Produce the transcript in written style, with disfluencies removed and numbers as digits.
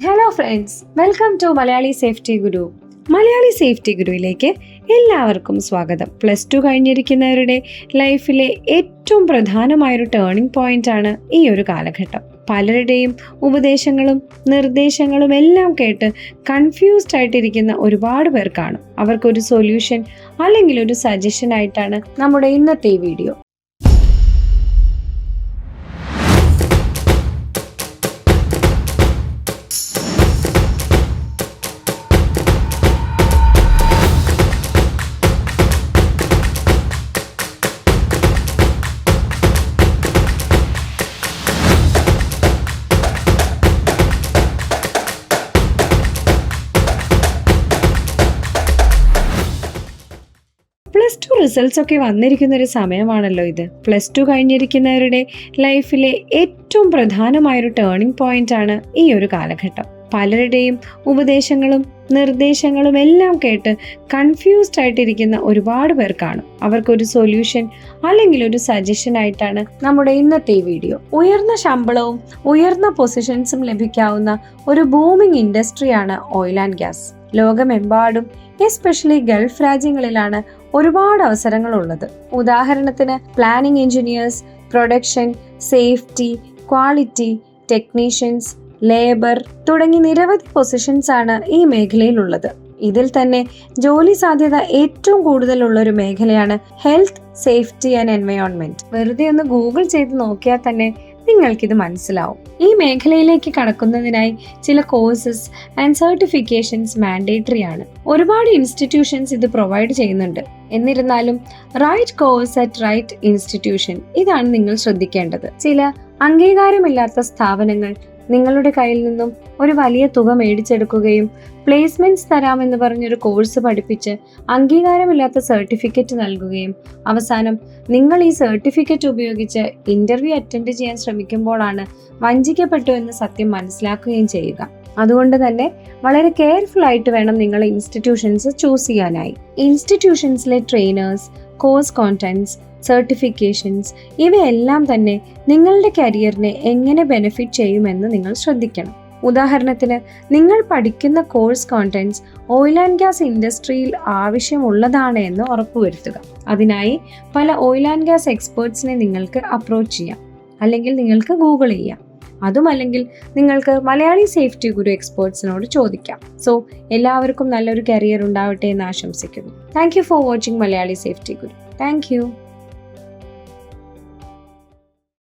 Hello friends, welcome to Malayali safety Guru. Malayali safety ഗുരുവിലേക്ക് എല്ലാവർക്കും സ്വാഗതം. +2 കഴിഞ്ഞിരിക്കുന്നവരുടെ ലൈഫിലെ ഏറ്റവും പ്രധാനമായൊരു ടേണിംഗ് പോയിന്റ് ആണ് ഈ ഒരു കാലഘട്ടം. പലരുടെയും ഉപദേശങ്ങളും നിർദ്ദേശങ്ങളും എല്ലാം കേട്ട് കൺഫ്യൂസ്ഡ് ആയിട്ടിരിക്കുന്ന ഒരുപാട് പേർ കാണും. അവർക്കൊരു സൊല്യൂഷൻ അല്ലെങ്കിൽ ഒരു സജഷൻ ആയിട്ടാണ് നമ്മുടെ ഇന്നത്തെ ഈ വീഡിയോ. +2 റിസൾട്ട്സ് ഒക്കെ വന്നിരിക്കുന്ന ഒരു സമയമാണല്ലോ ഇത്. +2 കഴിഞ്ഞിരിക്കുന്നവരുടെ ലൈഫിലെ ഏറ്റവും പ്രധാനമായൊരു ടേണിംഗ് പോയിന്റ് ആണ് ഈ ഒരു കാലഘട്ടം. പലരുടെയും ഉപദേശങ്ങളും നിർദ്ദേശങ്ങളും എല്ലാം കേട്ട് കൺഫ്യൂസ്ഡ് ആയിട്ടിരിക്കുന്ന ഒരുപാട് പേർ കാണും. അവർക്കൊരു സൊല്യൂഷൻ അല്ലെങ്കിൽ ഒരു സജഷൻ ആയിട്ടാണ് നമ്മുടെ ഇന്നത്തെ ഈ വീഡിയോ. ഉയർന്ന ശമ്പളവും ഉയർന്ന പൊസിഷൻസും ലഭിക്കാവുന്ന ഒരു ബൂമിംഗ് ഇൻഡസ്ട്രിയാണ് ഓയിൽ ആൻഡ് ഗ്യാസ്. ലോകമെമ്പാടും എസ്പെഷ്യലി ഗൾഫ് രാജ്യങ്ങളിലാണ് ഒരുപാട് അവസരങ്ങൾ ഉള്ളത്. ഉദാഹരണത്തിന് planning engineers, production, safety, quality, technicians, labour തുടങ്ങി നിരവധി പൊസിഷൻസ് ആണ് ഈ മേഖലയിലുള്ളത്. ഇതിൽ തന്നെ ജോലി സാധ്യത ഏറ്റവും കൂടുതലുള്ള ഒരു മേഖലയാണ് ഹെൽത്ത്, സേഫ്റ്റി ആൻഡ് എൻവയോൺമെന്റ്. വെറുതെ ഒന്ന് ഗൂഗിൾ ചെയ്ത് നോക്കിയാൽ തന്നെ നിങ്ങൾക്കിത് മനസ്സിലാവും. ഈ മേഖലയിലേക്ക് കടക്കുന്നതിനായി ചില കോഴ്സസ് ആൻഡ് സർട്ടിഫിക്കേഷൻസ് മാൻഡേറ്ററി ആണ്. ഒരുപാട് ഇൻസ്റ്റിറ്റ്യൂഷൻസ് ഇത് പ്രൊവൈഡ് ചെയ്യുന്നുണ്ട്. എന്നിരുന്നാലും right course at right institution, ഇതാണ് നിങ്ങൾ ശ്രദ്ധിക്കേണ്ടത്. ചില അംഗീകാരമില്ലാത്ത സ്ഥാപനങ്ങൾ നിങ്ങളുടെ കയ്യിൽ നിന്നും ഒരു വലിയ തുക മേടിച്ചെടുക്കുകയും പ്ലേസ്മെന്റ്സ് തരാമെന്ന് പറഞ്ഞൊരു കോഴ്സ് പഠിപ്പിച്ച് അംഗീകാരമില്ലാത്ത സർട്ടിഫിക്കറ്റ് നൽകുകയും അവസാനം നിങ്ങൾ ഈ സർട്ടിഫിക്കറ്റ് ഉപയോഗിച്ച് ഇന്റർവ്യൂ അറ്റൻഡ് ചെയ്യാൻ ശ്രമിക്കുമ്പോഴാണ് വഞ്ചിക്കപ്പെട്ടു എന്ന് സത്യം മനസ്സിലാക്കുകയും ചെയ്യുക. അതുകൊണ്ട് തന്നെ വളരെ കെയർഫുൾ ആയിട്ട് വേണം നിങ്ങൾ ഇൻസ്റ്റിറ്റ്യൂഷൻസ് ചൂസ് ചെയ്യാനായി. ഇൻസ്റ്റിറ്റ്യൂഷൻസിലെ ട്രെയിനേഴ്സ്, കോഴ്സ് കോണ്ടന്റ്സ്, സർട്ടിഫിക്കേഷൻസ് ഇവയെല്ലാം തന്നെ നിങ്ങളുടെ കരിയറിനെ എങ്ങനെ ബെനിഫിറ്റ് ചെയ്യുമെന്ന് നിങ്ങൾ ശ്രദ്ധിക്കണം. ഉദാഹരണത്തിന്, നിങ്ങൾ പഠിക്കുന്ന course contents oil and gas ഇൻഡസ്ട്രിയിൽ ആവശ്യമുള്ളതാണ് എന്ന് ഉറപ്പുവരുത്തുക. അതിനായി പല ഓയിൽ ആൻഡ് ഗ്യാസ് എക്സ്പേർട്സിനെ നിങ്ങൾക്ക് അപ്രോച്ച് ചെയ്യാം, അല്ലെങ്കിൽ നിങ്ങൾക്ക് ഗൂഗിൾ ചെയ്യാം. അതുമല്ലെങ്കിൽ നിങ്ങൾക്ക് മലയാളി സേഫ്റ്റി ഗുരു എക്സ്പേർട്സിനോട് ചോദിക്കാം. സോ എല്ലാവർക്കും നല്ലൊരു കരിയർ ഉണ്ടാവട്ടെ എന്ന് ആശംസിക്കുന്നു. Thank you for watching Malayali safety Guru. Thank you.